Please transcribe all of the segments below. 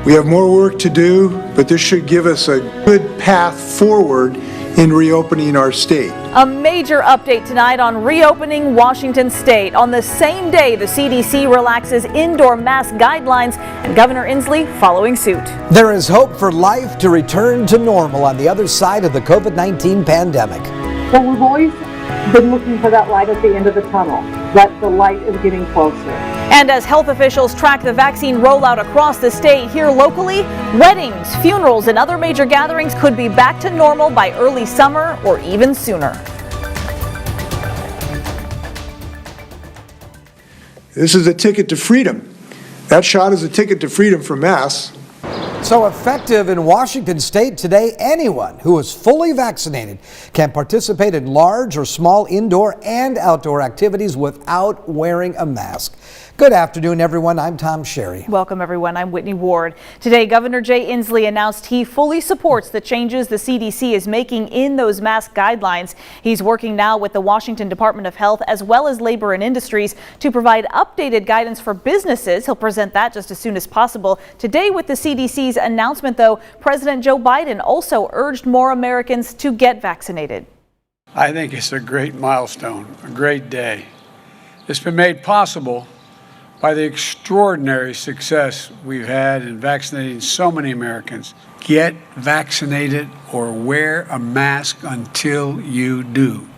We have more work to do, but this should give us a good path forward in reopening our state. A major update tonight on reopening Washington state. On the same day, the CDC relaxes indoor mask guidelines, and Governor Inslee following suit. There is hope for life to return to normal on the other side of the COVID-19 pandemic. Well, we've always been looking for that light at the end of the tunnel, but the light is getting closer. And as health officials track the vaccine rollout across the state, here locally, weddings, funerals, and other major gatherings could be back to normal by early summer or even sooner. This is a ticket to freedom. That shot is a ticket to freedom for masks. So effective in Washington state today, anyone who is fully vaccinated can participate in large or small indoor and outdoor activities without wearing a mask. Good afternoon, everyone. I'm Tom Sherry. Welcome, everyone. I'm Whitney Ward. Today, Governor Jay Inslee announced he fully supports the changes the CDC is making in those mask guidelines. He's working now with the Washington Department of Health as well as Labor and Industries to provide updated guidance for businesses. He'll present that just as soon as possible. Today, with the CDC's announcement, though, President Joe Biden also urged more Americans to get vaccinated. I think it's a great milestone, a great day. It's been made possible by the extraordinary success we've had in vaccinating so many Americans. Get vaccinated or wear a mask until you do.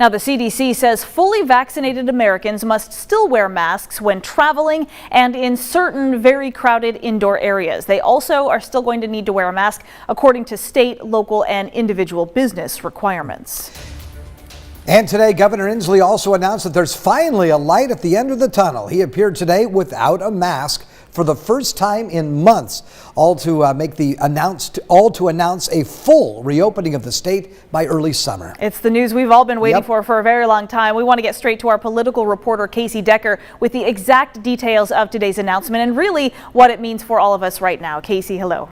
Now, the CDC says fully vaccinated Americans must still wear masks when traveling and in certain very crowded indoor areas. They also are still going to need to wear a mask according to state, local, and individual business requirements. And today, Governor Inslee also announced that there's finally a light at the end of the tunnel. He appeared today without a mask for the first time in months, all to announce a full reopening of the state by early summer. It's the news we've all been waiting for a very long time. We want to get straight to our political reporter, Casey Decker, with the exact details of today's announcement and really what it means for all of us right now. Casey, hello.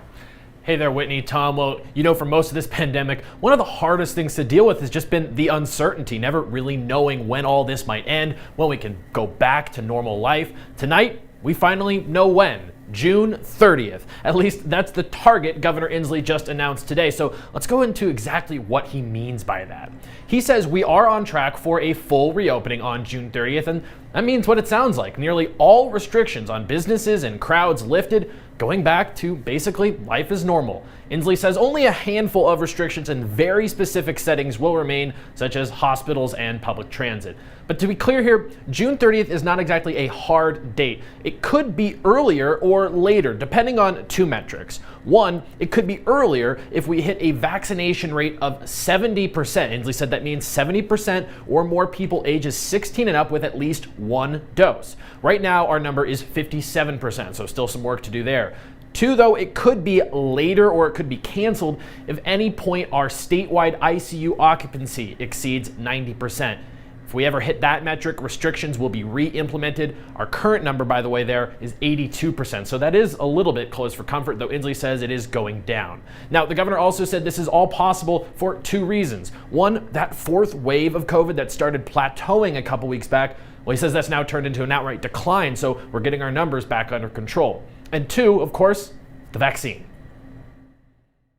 Hey there, Whitney, Tom. Well, for most of this pandemic, one of the hardest things to deal with has just been the uncertainty, never really knowing when all this might end, when we can go back to normal life. Tonight, we finally know when. June 30th. At least that's the target Governor Inslee just announced today. So let's go into exactly what he means by that. He says we are on track for a full reopening on June 30th, and that means what it sounds like. Nearly all restrictions on businesses and crowds lifted, going back to basically life as normal. Inslee says only a handful of restrictions in very specific settings will remain, such as hospitals and public transit. But to be clear here, June 30th is not exactly a hard date. It could be earlier or later, depending on two metrics. One, it could be earlier if we hit a vaccination rate of 70%. Inslee said that means 70% or more people ages 16 and up with at least one dose. Right now, our number is 57%, so still some work to do there. Two, though, it could be later or it could be canceled if any point our statewide ICU occupancy exceeds 90%. If we ever hit that metric, restrictions will be re-implemented. Our current number, by the way, there is 82%. So that is a little bit close for comfort, though Inslee says it is going down. Now, the governor also said this is all possible for two reasons. One, that fourth wave of COVID that started plateauing a couple weeks back, well, he says that's now turned into an outright decline, so we're getting our numbers back under control. And two, of course, the vaccine.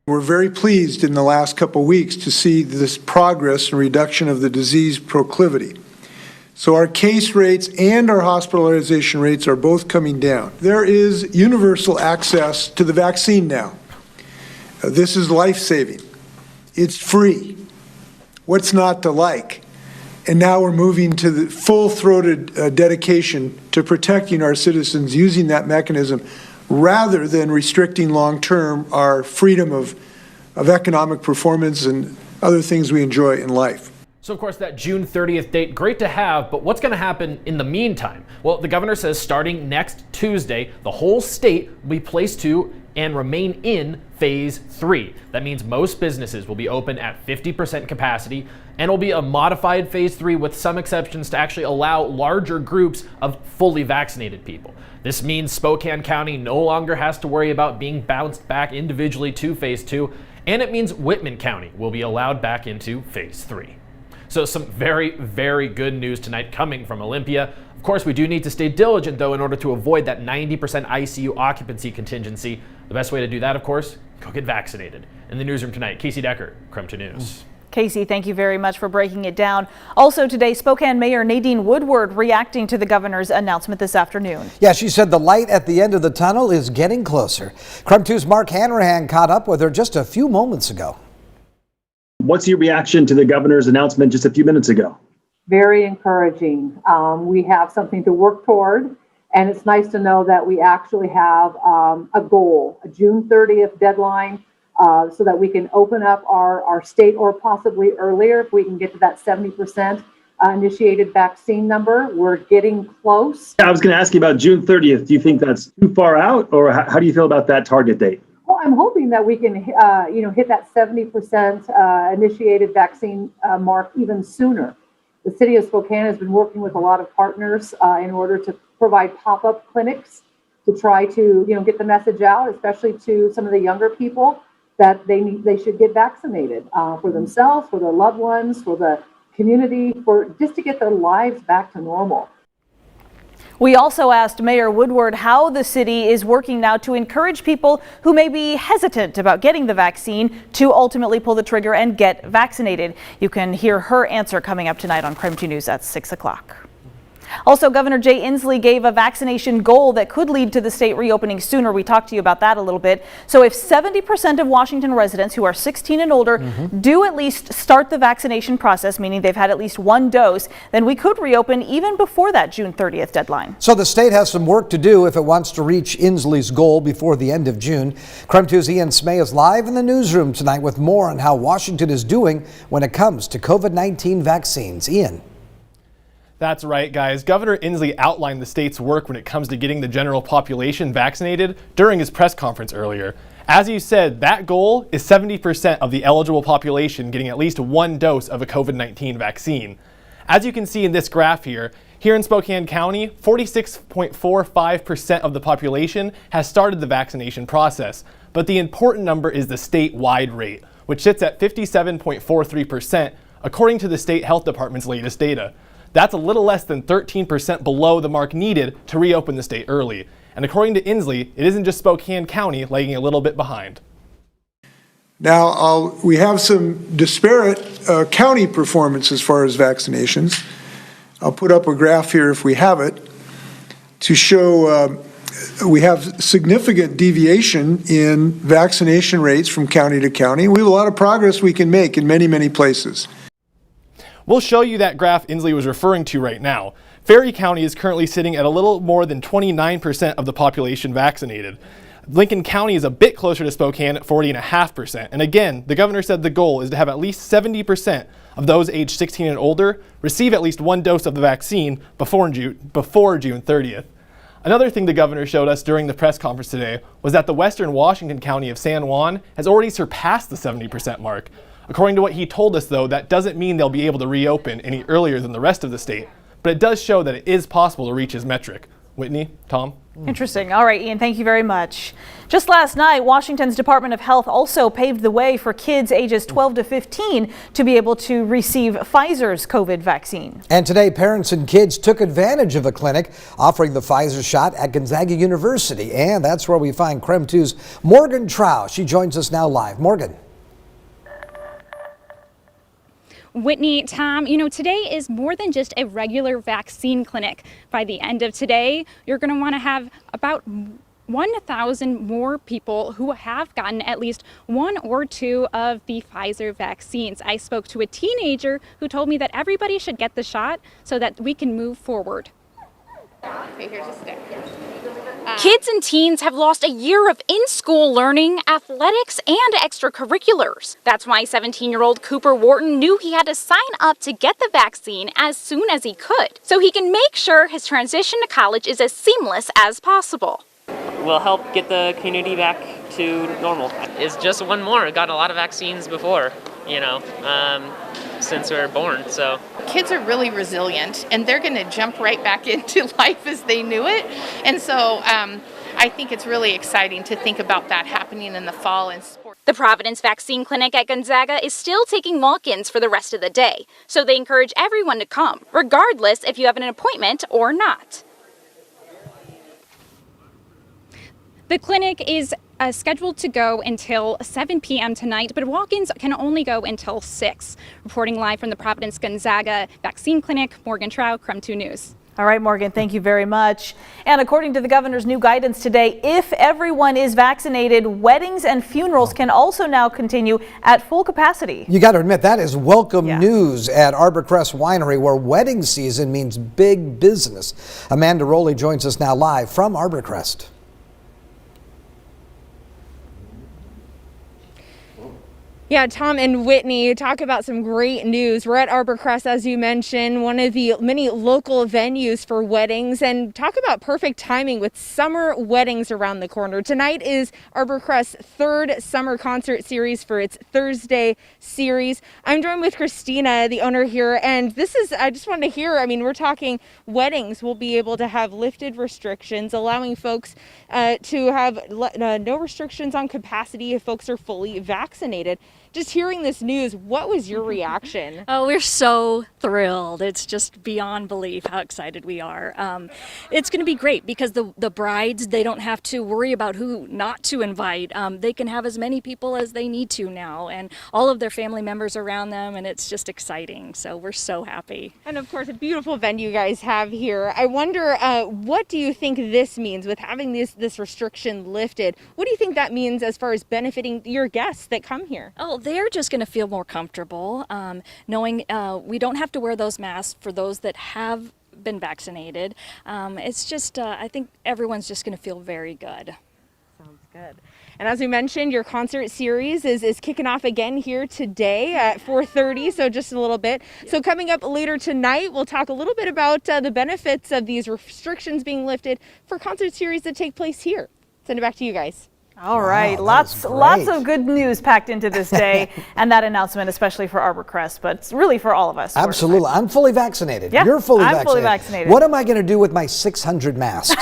We're very pleased in the last couple weeks to see this progress and reduction of the disease proclivity. So our case rates and our hospitalization rates are both coming down. There is universal access to the vaccine now. This is life-saving. It's free. What's not to like? And now we're moving to the full-throated dedication to protecting our citizens using that mechanism rather than restricting long-term our freedom of economic performance and other things we enjoy in life. So, of course, that June 30th date, great to have, but what's going to happen in the meantime? Well, the governor says starting next Tuesday, the whole state will be placed to and remain in phase 3. That means most businesses will be open at 50% capacity, and will be a modified phase 3 with some exceptions to actually allow larger groups of fully vaccinated people. This means Spokane County no longer has to worry about being bounced back individually to phase 2, and it means Whitman County will be allowed back into phase 3. So some very, very good news tonight coming from Olympia. Of course, we do need to stay diligent, though, in order to avoid that 90% ICU occupancy contingency. The best way to do that, of course, go get vaccinated. In the newsroom tonight, Casey Decker, KREM 2 News. Casey, thank you very much for breaking it down. Also today, Spokane Mayor Nadine Woodward reacting to the governor's announcement this afternoon. Yeah, she said the light at the end of the tunnel is getting closer. KREM 2's Mark Hanrahan caught up with her just a few moments ago. What's your reaction to the governor's announcement just a few minutes ago? Very encouraging. We have something to work toward, and it's nice to know that we actually have a goal, a June 30th deadline, so that we can open up our state, or possibly earlier if we can get to that 70% initiated vaccine number. We're getting close. I was going to ask you about June 30th. Do you think that's too far out, or how do you feel about that target date? Well, I'm hoping that we can, hit that 70% initiated vaccine mark even sooner. The city of Spokane has been working with a lot of partners in order to provide pop-up clinics to try to, get the message out, especially to some of the younger people, that they should get vaccinated for themselves, for their loved ones, for the community, just to get their lives back to normal. We also asked Mayor Woodward how the city is working now to encourage people who may be hesitant about getting the vaccine to ultimately pull the trigger and get vaccinated. You can hear her answer coming up tonight on KREM 2 News at 6 o'clock. Also, Governor Jay Inslee gave a vaccination goal that could lead to the state reopening sooner. We talked to you about that a little bit. So if 70% of Washington residents who are 16 and older do at least start the vaccination process, meaning they've had at least one dose, then we could reopen even before that June 30th deadline. So the state has some work to do if it wants to reach Inslee's goal before the end of June. KREM 2's Ian Smay is live in the newsroom tonight with more on how Washington is doing when it comes to COVID-19 vaccines. Ian. That's right, guys. Governor Inslee outlined the state's work when it comes to getting the general population vaccinated during his press conference earlier. As you said, that goal is 70% of the eligible population getting at least one dose of a COVID-19 vaccine. As you can see in this graph here in Spokane County, 46.45% of the population has started the vaccination process. But the important number is the statewide rate, which sits at 57.43%, according to the state health department's latest data. That's a little less than 13% below the mark needed to reopen the state early. And according to Inslee, it isn't just Spokane County lagging a little bit behind. Now, we have some disparate county performance as far as vaccinations. I'll put up a graph here if we have it to show we have significant deviation in vaccination rates from county to county. We have a lot of progress we can make in many, many places. We'll show you that graph Inslee was referring to right now. Ferry County is currently sitting at a little more than 29% of the population vaccinated. Lincoln County is a bit closer to Spokane at 40.5%. And again, the governor said the goal is to have at least 70% of those aged 16 and older receive at least one dose of the vaccine before June 30th. Another thing the governor showed us during the press conference today was that the western Washington County of San Juan has already surpassed the 70% mark. According to what he told us, though, that doesn't mean they'll be able to reopen any earlier than the rest of the state, but it does show that it is possible to reach his metric. Whitney, Tom? Interesting. All right, Ian, thank you very much. Just last night, Washington's Department of Health also paved the way for kids ages 12 to 15 to be able to receive Pfizer's COVID vaccine. And today, parents and kids took advantage of a clinic offering the Pfizer shot at Gonzaga University. And that's where we find KREM 2's Morgan Trow. She joins us now live. Morgan. Whitney, Tom, today is more than just a regular vaccine clinic. By the end of today, you're going to want to have about 1,000 more people who have gotten at least one or two of the Pfizer vaccines. I spoke to a teenager who told me that everybody should get the shot so that we can move forward. Okay, here's a stick. Kids and teens have lost a year of in-school learning, athletics, and extracurriculars. That's why 17-year-old Cooper Wharton knew he had to sign up to get the vaccine as soon as he could, so he can make sure his transition to college is as seamless as possible. Will help get the community back to normal. It's just one more. Got a lot of vaccines before, since we were born, so. Kids are really resilient, and they're going to jump right back into life as they knew it. And so I I think it's really exciting to think about that happening in the fall in sports. The Providence Vaccine Clinic at Gonzaga is still taking walk-ins for the rest of the day, so they encourage everyone to come, regardless if you have an appointment or not. The clinic is scheduled to go until 7 p.m. tonight, but walk-ins can only go until 6. Reporting live from the Providence Gonzaga Vaccine Clinic, Morgan Trout, KREM 2 News. All right, Morgan, thank you very much. And according to the governor's new guidance today, if everyone is vaccinated, weddings and funerals can also now continue at full capacity. You got to admit, that is welcome news at Arborcrest Winery, where wedding season means big business. Amanda Rowley joins us now live from Arborcrest. Yeah, Tom and Whitney, talk about some great news. We're at Arborcrest, as you mentioned, one of the many local venues for weddings, and talk about perfect timing with summer weddings around the corner. Tonight is Arborcrest's third summer concert series for its Thursday series. I'm joined with Christina, the owner here, and I just wanted to hear, we're talking weddings. We'll be able to have lifted restrictions, allowing folks to have no restrictions on capacity if folks are fully vaccinated. Just hearing this news, what was your reaction? Oh, we're so thrilled. It's just beyond belief how excited we are. It's going to be great because the brides, they don't have to worry about who not to invite. They can have as many people as they need to now, and all of their family members around them, and it's just exciting. So we're so happy. And of course, a beautiful venue you guys have here. I wonder, what do you think this means with having this restriction lifted? What do you think that means as far as benefiting your guests that come here? Oh, they're just going to feel more comfortable knowing we don't have to wear those masks for those that have been vaccinated. It's just, I think everyone's just going to feel very good. Sounds good. And as we mentioned, your concert series is kicking off again here today at 4:30, so just a little bit. So coming up later tonight, we'll talk a little bit about the benefits of these restrictions being lifted for concert series that take place here. Send it back to you guys. All right, lots of good news packed into this day, and that announcement especially for Arborcrest, but it's really for all of us. Absolutely. I'm fully vaccinated. Yeah, You're fully I'm vaccinated. fully vaccinated. What am I going to do with my 600 masks?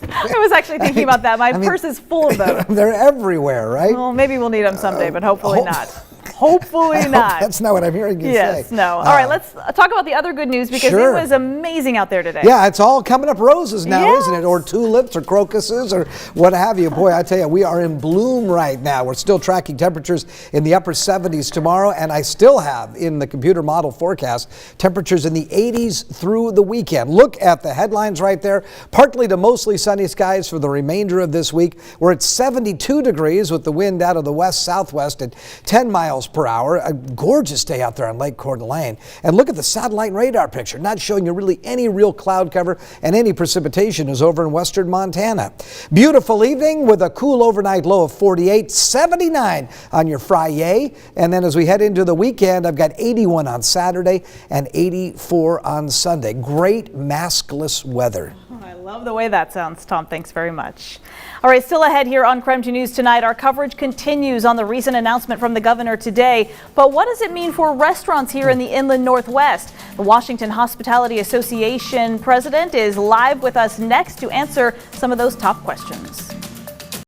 I was actually thinking about that. My purse is full of them. They're everywhere, right? Well, maybe we'll need them someday, but hopefully not. Hopefully not. That's not what I'm hearing you say. Yes, no. All right, let's talk about the other good news because it was amazing out there today. Yeah, it's all coming up roses now, isn't it? Or tulips or crocuses or what have you. Boy, I tell you, we are in bloom right now. We're still tracking temperatures in the upper 70s tomorrow, and I still have in the computer model forecast temperatures in the 80s through the weekend. Look at the headlines right there. Partly to mostly sunny skies for the remainder of this week. We're at 72 degrees with the wind out of the west-southwest at 10 miles per hour. A gorgeous day out there on Lake Coeur d'Alene. And look at the satellite radar picture, not showing you really any real cloud cover, and any precipitation is over in western Montana. Beautiful evening with a cool overnight low of 48, 79 on your Friday. And then as we head into the weekend, I've got 81 on Saturday and 84 on Sunday. Great maskless weather. I love the way that sounds, Tom. Thanks very much. All right, still ahead here on KREM 2 News tonight, our coverage continues on the recent announcement from the governor today. But what does it mean for restaurants here in the Inland Northwest? The Washington Hospitality Association president is live with us next to answer some of those top questions.